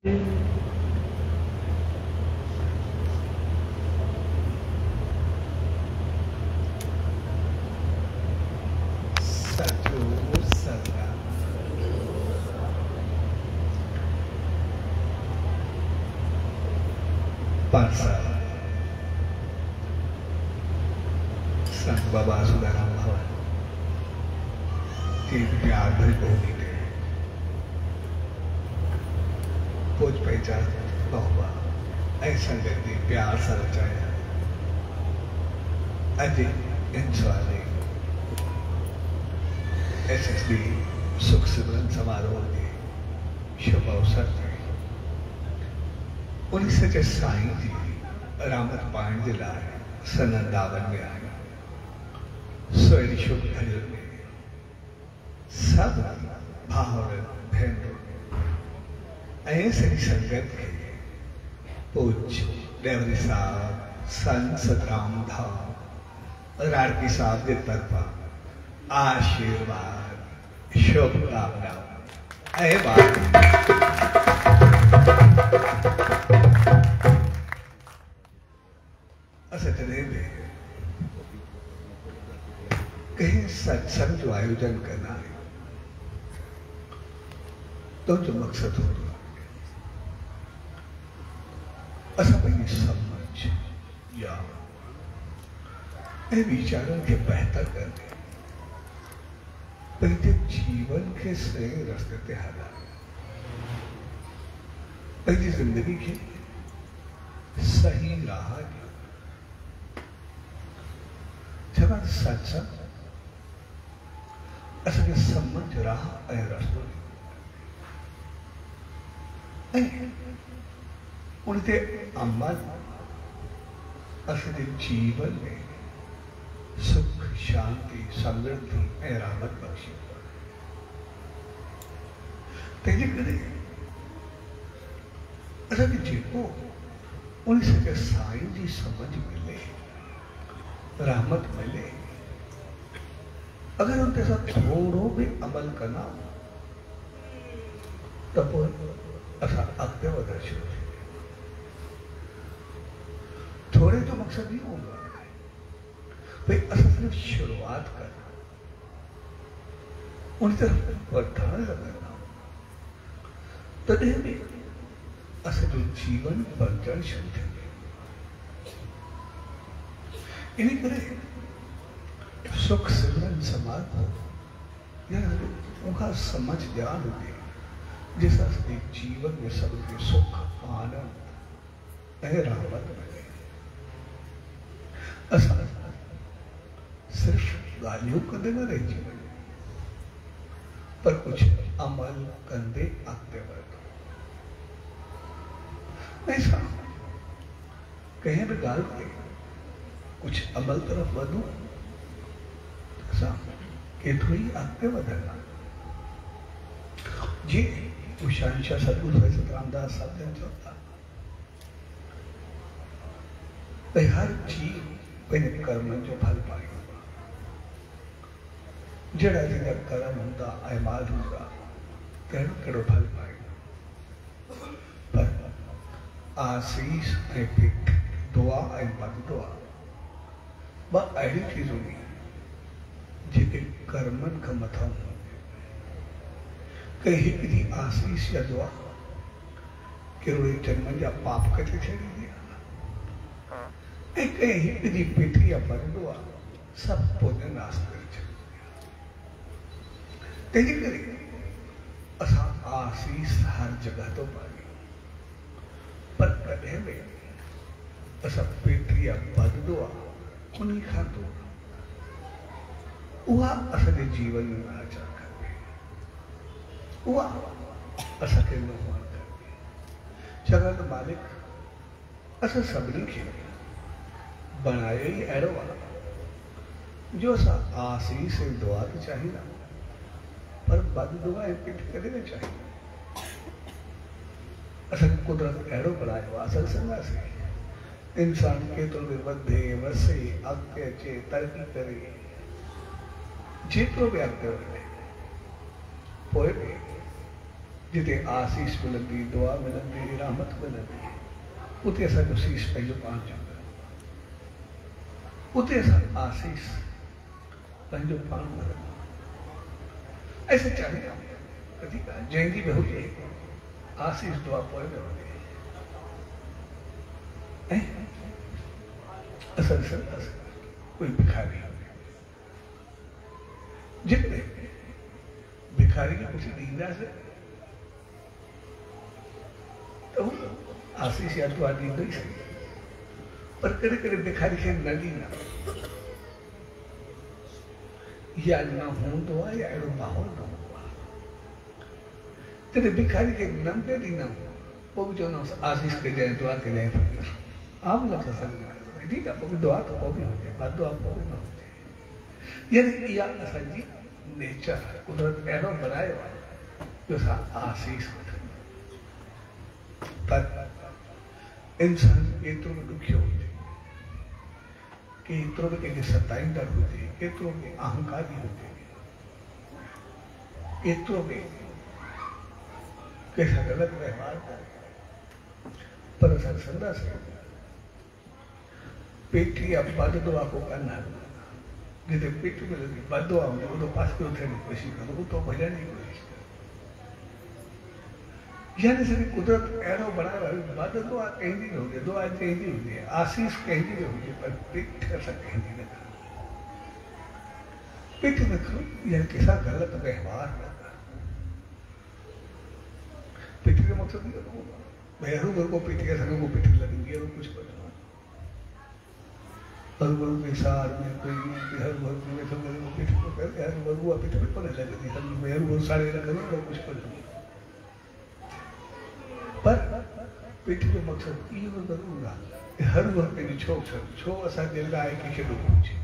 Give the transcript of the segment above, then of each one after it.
संत बाबा सुदाराम भवन तीन प्यार भरी भूमि थे पोच पहचान बाबा ऐसा गति प्यार सा रचाया अजय इंसानी SSB सुख सिमरन समारोह के शुभ अवसर थे। 19 साईं जी रामत पाण जे लाइ सनंदावन में आए। सोई शुभ घड़ी में सब भावर भेनरूं ऐसी संगत के पूज्य देवरी साहब संत सतराम धाम राड़की साहब के तरफा आशीर्वाद शुभकामनाएं असचने में कहीं सत्संग जो आयोजन करना है तो जो मकसद हो असा पंहिंजी समझ या विचारों के बेहतर करने पंहिंजे जीवन के सही रास्ते ते हलाए पंहिंजी जिंदगी के सही राह जब सत्संग असांखे समझ राह ऐं रस्तो उनते अमल असांजे जीवन में सुख शांति समृद्धि ऐं रहमत बख्शी तंहिंजे करे असांखे जेको उन सॼे साईं जी समझ मिले रहमत मिले अगर उनके साथ थोड़ो भी अमल करना तो असा अॻिते वधण शुरू थी थोड़े जो मकसद नहीं होगा भाई असा सिर्फ शुरुआत करना उन तरफ वधण लगना तॾहिं बि असांजो जीवन बणजण शुरू थींदो इन करे सुख सिमरन समारोह या उनका समझ ध्यान हुजे जैसा जीवन में सबके सुख आनंद ऐं रहमत मिले असां सिर्फ गालियों कंदे न रहिजी वञूं पर कुछ अमल कंदे अॻिते वधूं ऐसा कहीं भी ॻाल्हि ते कुछ अमल तरफ वधूं केतिरो ई अॻिते वधंदा जी उषांशा सतगुरु रामदास साहब जन चवंदा भई हर जीव पंहिंजे कर्मनि जो फल पाईंदो जहिड़ा जहिड़ा कर्म हूंदा अमाल हूंदा कहिड़ो कहिड़ो फल पाईंदो पर आसीस ऐं भिख दुआ ऐं बददुआ ॿ अहिड़ियूं चीज़ूं आहिनि जेके कर्मनि खां मथां कई हिकिड़ी आसीस या दुआ कहिड़ो जन्मनि जा पाप कटे छॾींदी आहे ऐं कई हिकिड़ी पेटी या बददुआ सभु पुण्य नाश करे छॾींदी आहे तंहिंजे करे असां आसीस हर जॻह तो पायूं पर कॾहिं बि असां पेटी या बददुआ उन खां दूर उहा असांजे जीवन में न अचणु खपे उहा असांखे न हुअणु खपे छाकाणि त मालिक असां सभिनी खे बनायो ई अहिड़ो आहे जो असां आसीस ऐं दुआ त चाहींदा पर बददुआ ऐं पिठ कॾहिं न चाहींदा असांखे कुदरत अहिड़ो बनायो आहे असां ॾिसंदासीं इंसान केतिरो बि वधे वसे अॻिते अचे तरक़ी करे जेतिरो बि अॻिते वधे पोइ बि जिते आसीस मिलंदी दुआ मिलंदी रहमत मिलंदी उते असांजो शीश पंहिंजो पाण चवंदो, उते असां आसीस पंहिंजो पाण मिलंदो। ऐसे चाहे कदी का जंहिंजी बि हुजे आसीस दुआ पोइ में हुजे। ऐं असां ॾिसंदासीं कोई भिखारी जेकॾहिं भिखारी खे कुझु ॾींदासीं त हू आसीस या दुआ ॾींदो ई सही, पर कॾहिं कॾहिं भिखारी खे न ॾींदा या न हूंदो आहे या अहिड़ो माहौल न हूंदो आहे, तॾहिं भिखारी खे न बि ॾींदा पोइ बि चवंदासीं आसीस कजांइ दुआ कजांइ फ़क़ीर। आम लफ़्ज़ सम्झ ठीकु आहे, पोइ दुआ त पोइ बि हुजे, दुआ पोइ बि न हुजे। यानी इहा असांजी नेचर आहे, कुदरत अहिड़ो बनायो आहे जो असां आसीस वठूं। पर इंसान एतिरो बि ॾुखियो हुजे, केतिरो बि कंहिंखे सताईंदड़ हुजे, केतिरो बि अहंकारी हुजे, केतिरो बि कंहिंसां ग़लति व्यवहार करे, पर असां ॾिसंदासीं पेटी या बद दुआ को करना जिते पेट में लगी बद दुआ हूंदी उहो पास पियो थियण जी कोशिशि कंदो, उहो तो भॼण जी कोशिशि कंदो। यानी सॼी कुदरत अहिड़ो बनायो आहे बद दुआ कंहिंजी न हुजे, दुआ कंहिंजी हुजे, आसीस कंहिंजी बि हुजे, पर पेट असां कंहिंजी न कयूं। पेट न कयूं यानी कंहिंसां ग़लति व्यवहार न कयूं। पेट जो मक़सदु इहो न हूंदो आहे भई हरू भरू को पेट खे असांखे को पेट लॻंदी अहिड़ो कुझु कोन्हे। हर भरू निसार में कोई हर भरू में तो मेरे को पेट को कर हर भरू आ पेट में कोने लगती हर भरू सारे रखने और कुछ कोने। पर पेट जो मकसद ये जरूर आहे हर भरू के छो असां दिल लाइ के केॾो पहुचे,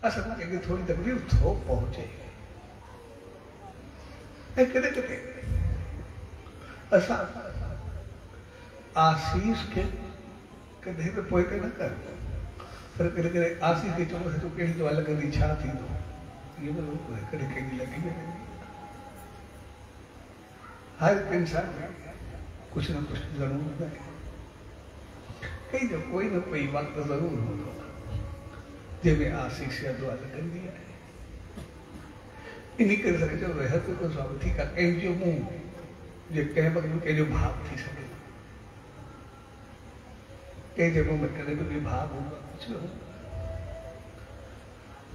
असां कंहिंखे थोरी तकलीफ़ थो पहुचे। ऐं कॾहिं कॾहिं असां आसीस खे कॾहिं बि पोइ ते न कयूं, पर कॾहिं कॾहिं आसीस खे चवंदासीं तूं कहिड़ी दुआ लॻंदी छा थींदो, इहो बि कॾहिं कंहिंजी लॻी वेंदी। हर हिकु इंसान में कुझु न कुझु ज़रूरु हूंदो आहे, कई जो कोई न कोई वक़्तु ज़रूरु हूंदो आहे जंहिंमें आसीस या दुआ लॻंदी आहे। इन करे असांखे चयो हर कोई स्वामी ठीकु आहे कंहिंजो मुंहुं जे कंहिं वक़्तु में कंहिंजो भाव थी सघे, कंहिंजे मुंहुं में कॾहिं बि भाव हूंदो आहे कुझु बि हूंदो आहे।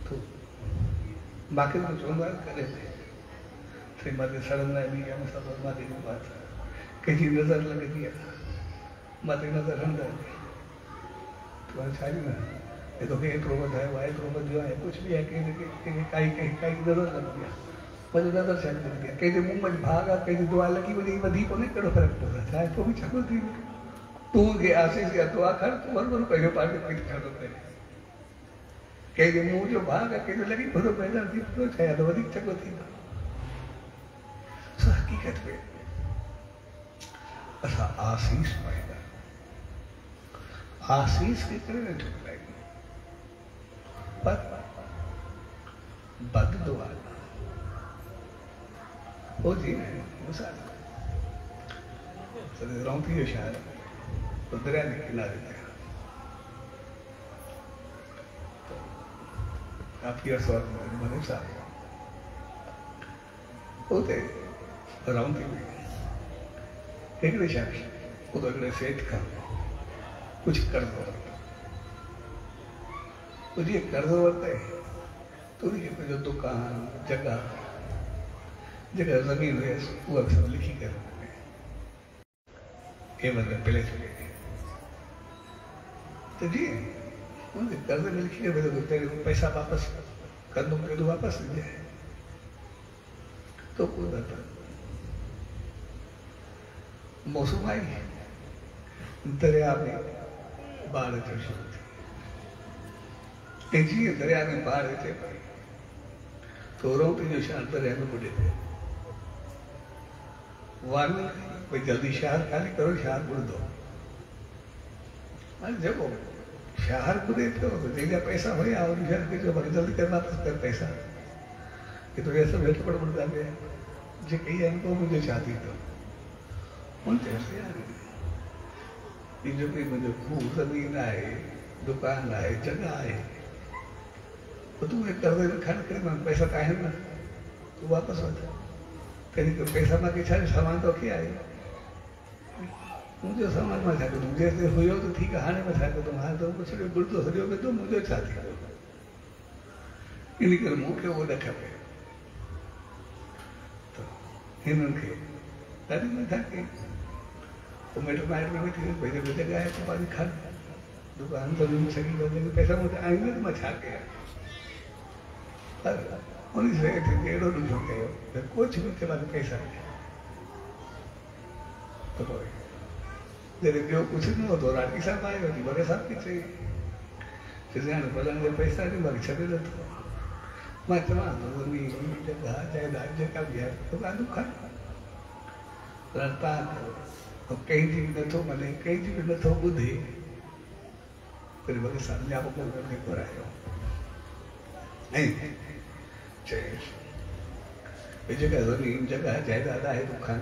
तो बाक़ी तो चवंदो आहे कॾहिं थी मां ते सड़ंदा आहिनि या मूंसां मां ते बात कंहिंजी नज़र लॻंदी आहे मां ते नज़र हणंदा आहिनि तो हाणे छा ॾींदा हे तोखे एतिरो वधायो आहे एतिरो वधियो आहे कुझु बि आहे कंहिंखे काई नज़र लॻंदी आहे मुंहिंजी नज़र छा लॻंदी आहे कंहिंजे मुंहुं में भाग आहे कंहिंजी दुआ लॻी वञे वधी कोन्हे कहिड़ो फ़र्क़ु पवंदो आहे छा आहे पोइ बि छा थी तूं खे आसीस या दुआ खण तूं वञो पंहिंजो पाण खे पेट खणंदो पए कंहिंजे मुंहुं जो भाग आहे कंहिंजो लॻी पवंदो पैदा थी पवंदो छा आहे त वधीक चङो थींदो। हक़ीक़त में असां आसीस पाईंदा आसीस खे करे न ठुकरायूं, पर बद दुआ हो जी मिसाल रौंती जो शहर तो दरिया के किनारे था आपकी अस्वाद मने साहब होते रौंती में हिकिड़े शख्स खुद हिकिड़े सेठ खां कुझु कर्ज़ वरितो, जीअं कर्ज़ वरिते त उनखे पंहिंजो दुकान जॻह जेका ज़मीन हुयसि उहा सभु लिखी करे पहले तो जी उनके कर्ज में लिखी के तेरे पैसा वापस कर दूँ तो वापस मिल जाए तो कोई बात मौसम आई दरिया में बाढ़ अचणु शुरू थी जीअं दरिया में बाढ़ अचे पई तो रोटी जो शहर दरिया में ॿुॾे पियो वार्निंग भाई जल्दी शहर खाली करो शहर ॿुॾंदो हाणे जेको शहर ॿुॾे पियो तो जंहिंजा पैसा हुया उन शहर खे चयो भले जल्दी कर वापसि कर पैसा कि तुंहिंजा सभु हेठि पड़ ॿुॾंदा पिया जेके इहे आहिनि पोइ मुंहिंजो छा थींदो उन चयोसि यार जो कि मुंहिंजो खूह ज़मीन आहे, दुकान आहे, जॻह आहे, तूं कर्ज़ में खण करे मां पैसा त आहिनि न, तूं वापसि वठ। तेरी पैसा मूंखे छा सामान तोखे आहे, मुंहिंजो सामान मां छा कंदुमि, जेसिताईं हुयो त ठीकु आहे, हाणे मां छा कंदुमि, हाणे त कुझु बुरतो सॼो वेंदो, मुंहिंजो छा थींदो। इन करे मूंखे उहो न खपे। त हिननि खे ॾाढी मथां कई। पोइ मिट माइट में वेठी भई जेको जॻह आहे त पंहिंजी खण, दुकान ज़मीन सॼी वञे, पैसा मूं वटि आहिनि त मां छा कयां। पर उन शइ खे अहिड़ो ॾुखियो कयो त कुझु बि चवनि पैसा ॾे। त पोइ जॾहिं ॿियो कुझु न हो त राठी साहिबु आयो वठी भॻत साहिब खे चई, चइसि हाणे फलाणे जा पैसा ॾे, मूंखे छॾे नथो। मां चवां थो ज़मीन जॻह जाइदाद जेका बि आहे दुकान तूं खण, पर तव्हां कयो। कंहिंजी बि नथो मञे, कंहिंजी बि नथो ॿुधे। वरी भॻत साहिब न्यापो करे घुरायो ऐं चयसि भई जेका ज़मीन जॻह जाइदाद आहे तूं खण,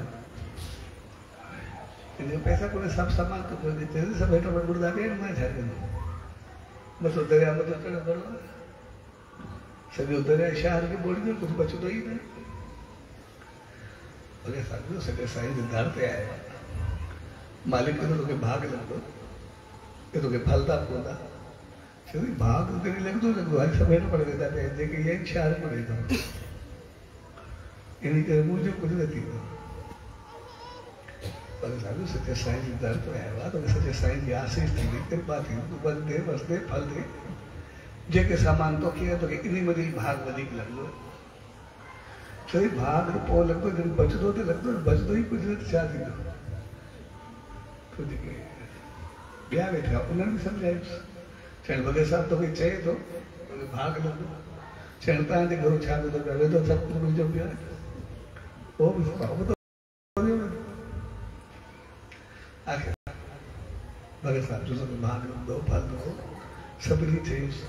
पैसा कोन्हे, सभु सामान तो कोन्हे, चइसि सभु हेठि वटि ॾियनि, मां छा कंदुमि। मथो दरिया मथो चढ़ंदो सॼो दरिया शहर खे ॿोड़ींदो, कुझु बचंदो ई न। भॻत साहिब सॼे साईं जे दर ते आयो, मालिक खे तोखे भाग लॻंदो, कि तोखे फलदा पवंदा। चई भाग तॾहिं लॻंदो हाणे सभु हेठि पढ़ी वेंदा पिया, जेके इहे शहर में वेंदा, इन करे मुंहिंजो कुझु न थींदो। पर साधु सचे साईं जी दर ते आयो आहे, तोखे सचे साईं जी आसीस थींदी, कृपा थींदी, तूं बस दे, बस दे, फल दे। जेके सामान तोखे आहे तोखे इन में ई भाग वधीक लॻंदो। चई भाग पोइ लॻंदो, जॾहिं बचंदो त लॻंदो, बचंदो ई कुझु न त छा थींदो। तो जेके ॿिया वेठा उन्हनि बि सम्झायुसि, चइनि भॻत साहिब तोखे चए थो भाग लॻंदो, चइनि तव्हांजे घरो छा वेंदो पिया, वेंदो सभु कुझु मुंहिंजो पियो आहे। उहो बि आख़िर भॻत साहिब जो सभु भाग लॻंदो, फलंदो, सभिनी चयुसि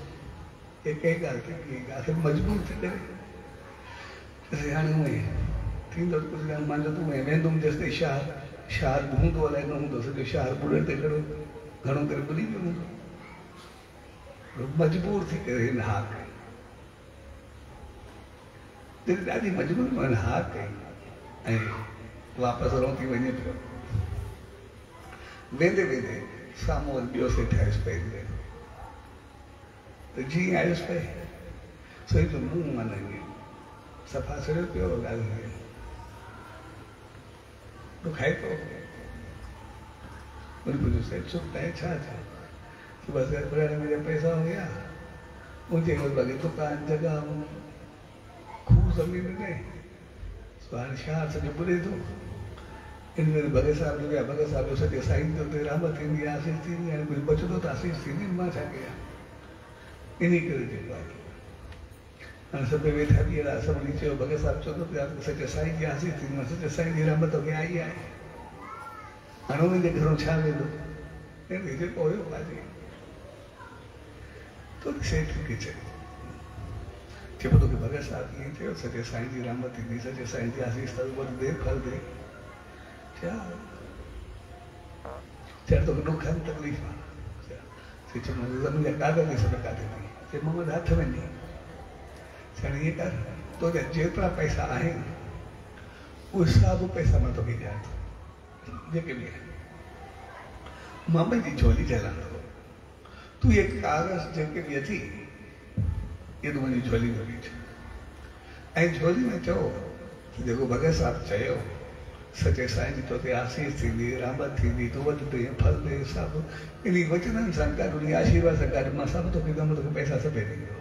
एक एक ॻाल्हि खे आख़िर मजबूर थी करे हाणे हूअं ई थींदो कुझु न, मान लो तूं वेंदुमि जेसिताईं शहर हूंदो अलाए न हूंदो, सॼो शहर ॿुॾण ते घणो करे ॿुॾी वियो हूंदो। मजबूर थी करे हिन हा कई, जॾहिं ॾाढी मजबूरी में हा कई ऐं वापसि रोटी वञे पियो। वेंदे वेंदे साम्हूं वरी ॿियो सेठ आयुसि पई, त जीअं आयुसि पई सोई जो मुंहुं माना सफ़ा सड़ियो पियो, ॻाल्हि ॾुखाए पियो। वरी पुछियो सेठ चुप आहे छा थियो, कि बसि पुराणे मुंहिंजा पैसा हुया, मुंहिंजे बाक़ी दुकान जॻह खूह ज़मीन में, हाणे शहर सॼो ॿुॾे थो। इन करे भॻत साहिब जो भॻत साहिब जो सॼे साईं जो ते रहमत थींदी, आसीस थींदी, हाणे कुझु बचंदो त आसीस थींदी, मां छा कयां। इन करे जेको आहे हाणे सभु वेठा बि अहिड़ा, सभिनी चयो भॻत साहिब चवंदो पिया सॼे साईं जी आसीस थींदी, मां सॼे साईं जी रहमत तोखे आई आहे, हाणे उन्हनि जे घरो छा वेंदो, जेको हुयो पंहिंजे तो सेठ खे चयो तोखे भॻत साहिब ईअं चयो, सॼे साईं जी रहमत थींदी, सॼे साईं जी आसीस त दे फल दे। चयो तोखे दुख आहे तकलीफ़ आहे, ज़मीन जा कागज़ सभु काॾे थी, चए मूं वटि हथ वञी, चवण ईअं कर तुंहिंजा जेतिरा पैसा आहिनि उहे सभु पैसा मां तोखे ॾियां थो, जेके बि आहिनि मां पंहिंजी झोली झलां, तूं इहे कागज़ जेके बि अची इहे तूं मुंहिंजी झोली में विझ, ऐं झोली में चओ जेको भॻत साहिब चयो सचे साईं जी तोते आसीस थींदी, रहमत थींदी, तूं वटि दे फल दे, सभु इन वचननि सां गॾु उन आशीर्वाद सां गॾु मां सभु तोखे ॾींदुमि, तोखे पैसा सभु ॾींदो।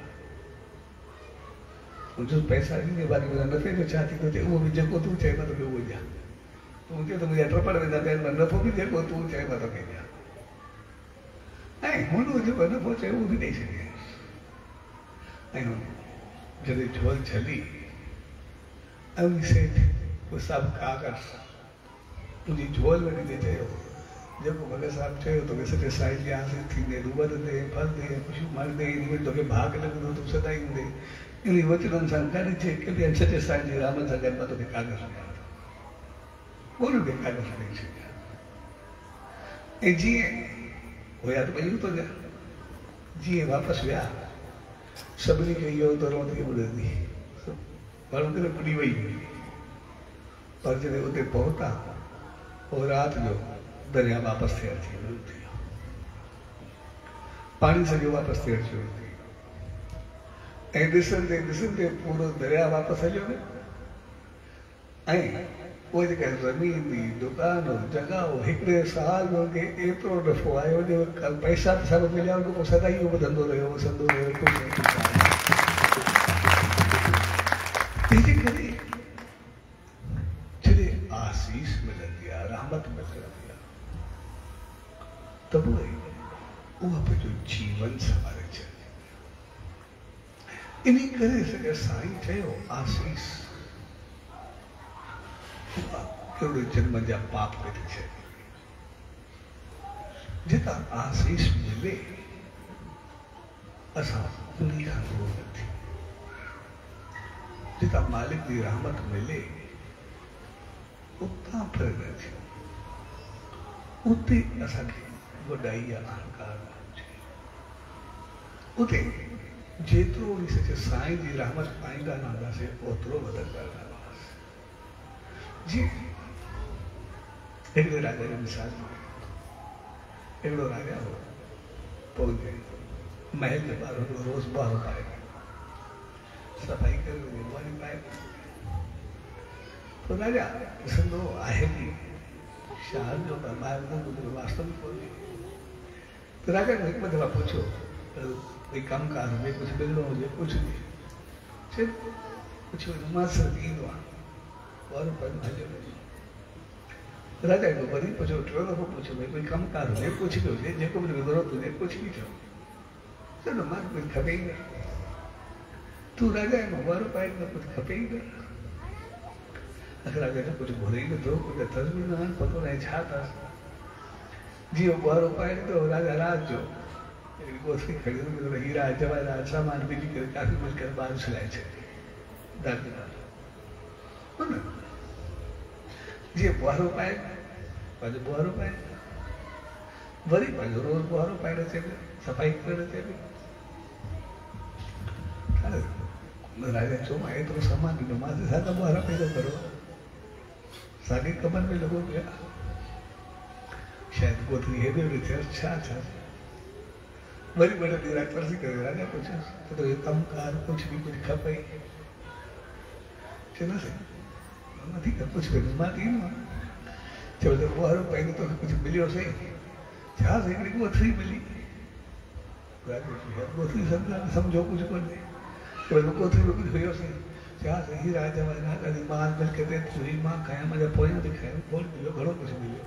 मुंहिंजो पैसा ॾींदे बाक़ी मुंहिंजा नफ़े जो छा थींदो चए उहो बि जेको तूं चए मां तोखे उहो ॾियां, तूं चए त मुंहिंजा ट्रपड़ वेंदा पिया, मां नफ़ो बि जेको तूं चए मां तोखे ॾियां, ऐं हुन जेको नफ़ो चए उहो बि ॾेई छॾियईं। ऐं जॾहिं झोल झली ऐं उन सेठ उहे सभु कागज़ मुंहिंजी झोल में ॾिने चयो जेको भॻत साहिब चयो तोखे सॼे साईं जी आसीस थींदे, तूं वधंदे फल दे ख़ुशियूं माणंदे, इन में तोखे भाग लॻंदो, तूं सदाई हूंदे, इन वचननि सां गॾु चए कि सॼे साईं जी रहमत सां गॾु मां तोखे कागज़ ॾियां थो। कोई देखा नहीं छॾिया। जी होया तो पहलू तो जा जी वापस विया सभिनी खे इहो दरो थी ॿुधंदी माण्हू खे ॿुधी वई पर जॾहिं उते पहुता और रात जो दरिया वापस थे अची वियो पानी सॼो वापस थे अची वियो ऐं ॾिसंदे पूरो दरिया वापस हलियो न ऐं उहे जेका ज़मीन हुई दुकान हो जॻह हो हिकिड़े साल में उनखे एतिरो नफ़ो आयो जो पैसा त सभु मिलिया उनखां पोइ सदा ई वधंदो रहियो तंहिंजे करे जॾहिं आसीस मिलंदी आहे रहमत मिलंदी आहे त पोइ उहा पंहिंजो जीवन संभाले छॾे। इन करे सॼा साईं चयो आसीस कहिड़ो जन्म जा पाप कढी छॾे। जेका आसीस मिले असां उन खां दूर न थियूं। जेका मालिक की रहमत मिले उतां फिर न थियूं। उते असांखे वॾाई या अहंकार न हुजे। उते जेतिरो बि सचे साईं जी रहमत पाईंदा न हूंदासीं ओतिरो वधंदा न हुआसीं। जी हिकिड़े राजा जी मिसाल हिकिड़ो राजा हो पोइ महल जे ॿाहिरि रोज़ ॿार पाए सफ़ाई करे वरी पाए पोइ राजा ॾिसंदो आहे बि शहर जो त ॿाहिरि वास्तव में कोन्हे त राजा ने हिकु ॿ दफ़ा पुछियो भई कमकार हुजे कुझु मिलणो हुजे कुझु बि चए पुछियो मास्तर ईंदो आहे और हलियो राजा को वरी पुछियो टियों दफ़ो पुछियो भई कोई कमकार हुजे कुझु बि हुजे जेको बि ज़रूरत हुजे कुझु बि चओ चलो मां कुझु खपे ई न तूं राजा में वारो पाए न कुझु खपे ई न अगरि राजा ने कुझु घुरे ई नथो कुझु अथसि बि न पतो न आहे छा अथसि जीअं वारो पाए तो राजा रात जो गोथरी खड़ी हीरा जवाहरात सामान विझी करे काफ़ी कुझु करे ॿार सिलाए छॾे दादी जीअं बुआरो पाए पंहिंजो बुआरो पाए वरी पंहिंजो रोज़ बुआरो पाइण अचे पियो सफ़ाई करणु अचे पियो राजा चयो मां एतिरो सामान ॾिनो मां साॻा बुआरा पैदा करो साॻे कमनि में लॻो पिया शायदि गोथरी हेॾे होॾे थियसि छा वरी ॿ टे ॾींहं तरसी करे राजा पुछियोसि त तुंहिंजो कमकार कुझु बि कुझु खपई चयोसि नथी कर कुझु कयो मां ॾींदो आहियां चयो त बुआरो पाईंदो तोखे कुझु मिलियो सही छा हिकिड़ी गोथरी मिली गोथरी सम्झो कुझु कोन्हे गोथरी में कुझु हुयो सही छा सही राजा वारी माल मिल करे तुरी मां खायां मुंहिंजा पोयां बि खायां कोन मिलियो घणो कुझु मिलियो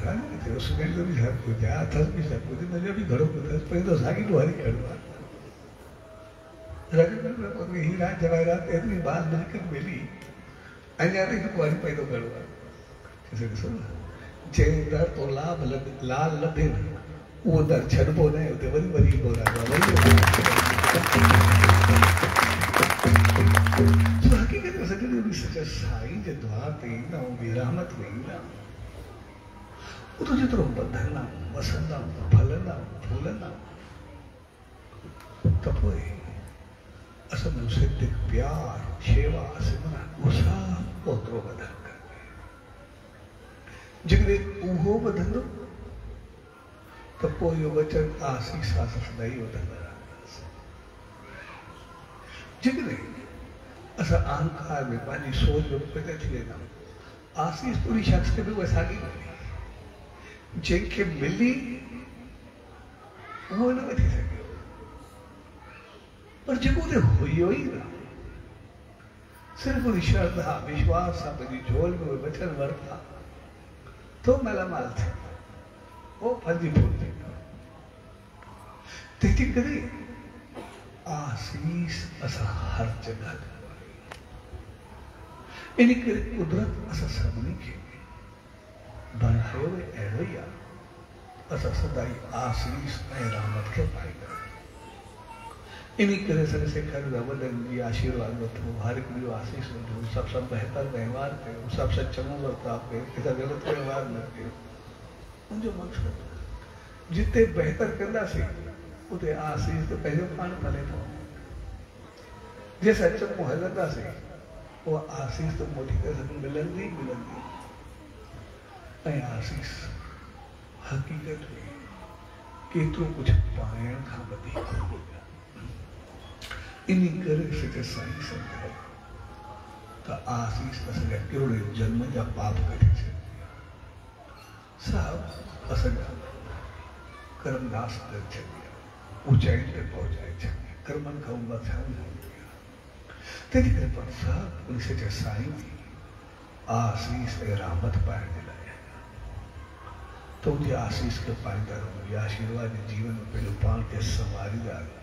राजा चयो सुगंध बि सभु कुझु आहे अथसि बि सभु कुझु मुंहिंजो बि घणो कुझु अथसि पंहिंजो साॻी ॾुहारी खणो आहे हीरा जवाहरात एतिरी बाल मिल्कियत मिली अञा ताईं वरी पैदो करिणो आहे ॾिसो न जंहिं दर तो लाल लभे न उहो दर छॾिबो न आहे उते वरी वरी ईंदो हक़ीक़त में सॼो साईं जे द्वार ते ईंदा आहियूं रहमत में ईंदा आहियूं उतो जेतिरो वधंदा वसंदा फलंदा फूलंदा त पोइ असल में सिद्धिक प्यार शेवा सिमरन वो सब ओतिरो वधन करके जेकॾहिं उहो वधंदो त पोइ इहो वचन आसीस सां सदाई वधंदा रहंदासीं। जेकॾहिं असां अहंकार में पंहिंजी सोच में पैदा थी वेंदा आहियूं आसीस पूरी शख़्स खे बि उहा साॻी मिली जंहिंखे मिली उहो न वठी सघे पर जेको उते हुयो ई न सिर्फ़ु उन श्रद्धा विश्वास सां पंहिंजी झोल में उहे वचन वरिता तो मालामाल थिए उहो फलजी फूलजी तंहिंजे करे आसीस असां हर जॻह इन करे कुदरत असां सभिनी खे बणायो अहिड़ो ई आहे असां सदाई आसीस ऐं रहमत खे पाईंदा इन्हीं करे से सेखर रवलन जी आशीर्वाद वठो, हर एक जो आशीष वठो, सब बेहतर व्यवहार कयो, सब चङो बर्ताव कयो, किथा ग़लत व्यवहार न कयो। मुंहिंजो मक़सदु जिते बेहतर कंदासीं उते आशीष तो पंहिंजो पाण पले थो। जे सच में हलंदासीं वो आशीष तो मोटी करे मिलंदी मिलंदी। ऐं आशीष हक़ीक़त में केतिरो कुझु पाइण खां वधीक इन्हीं करे सचे साईं सम्झायो त आशीष असांजा कहिड़े जन्म जा पाप कढी छॾंदी आहे। साहब असांजा कर्म नाश करे छॾंदी आहे, ऊचाई ते पहुचाए छॾंदी आहे, कर्मनि खां मथां हूंदी आहे। तंहिंजे करे पर साहब उन सचे साईं जी आशीष ऐं रहमत पाइण जे लाइ तो उनकी आशीष के पाईंदा रहो, आशीर्वाद जीवन में पंहिंजो पाण खे संवारींदा रहो।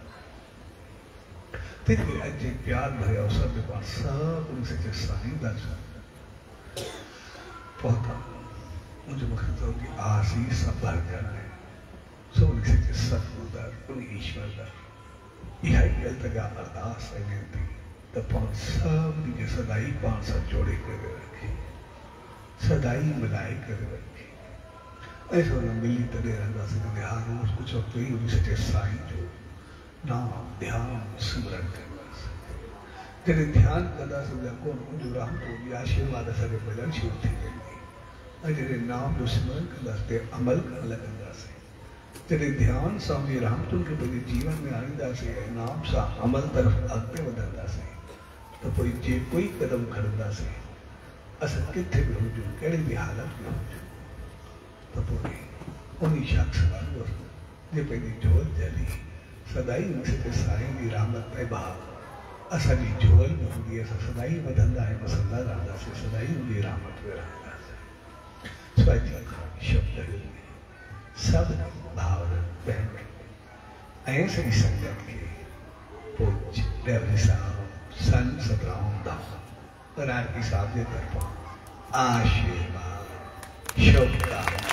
तेरे अजे प्यार भरे अवसर के पास सब उनसे के साईं दास पहुंचा। मुझे मकसद है कि आशीष सब भर जाना है, सब उनसे के सतगुरुदार उन ईश्वरदार यह गल तक अरदास है बेनती तो पान सब के सदाई पान सब जोड़े कर रखे, सदाई मिलाए कर रखे। ऐसा न मिली तड़े रहता से हर रोज कुछ वक्त ही उनसे के साईं जो नाम ध्यान स्मरण करना। जॾहिं ध्यान कंदासीं मुंहिंजो राम प्रभु जी आशीर्वाद असांखे मिलण शुरू थी वेंदी। ऐं जॾहिं नाम जो स्मरण कंदासीं ते अमल करण लॻंदासीं। जॾहिं ध्यान सां उन रामतुनि खे पंहिंजे जीवन में आणींदासीं ऐं नाम सां अमल तरफ़ अॻिते वधंदासीं त पोइ जे कोई कदम खणंदासीं असां किथे बि हुजूं, कहिड़ी बि हालत में हुजूं त पोइ उन शख़्स वांगुरु जे पंहिंजी जोत जली सदाई उनसे साईं जी रहमत ऐं भाव असांजी झोल में हूंदी। असां सदाई वधंदा ऐं वसंदा रहंदासीं, सदाई उनजी रहमत में रहंदासीं। स्वाती शब्द सभु भाउरनि भेनरुनि ऐं सॼी संगत खे पूज्य डेवरी साहब संत सतराम दास राणकी साहब जे तरफ़ां आशीर्वाद शुभकामना।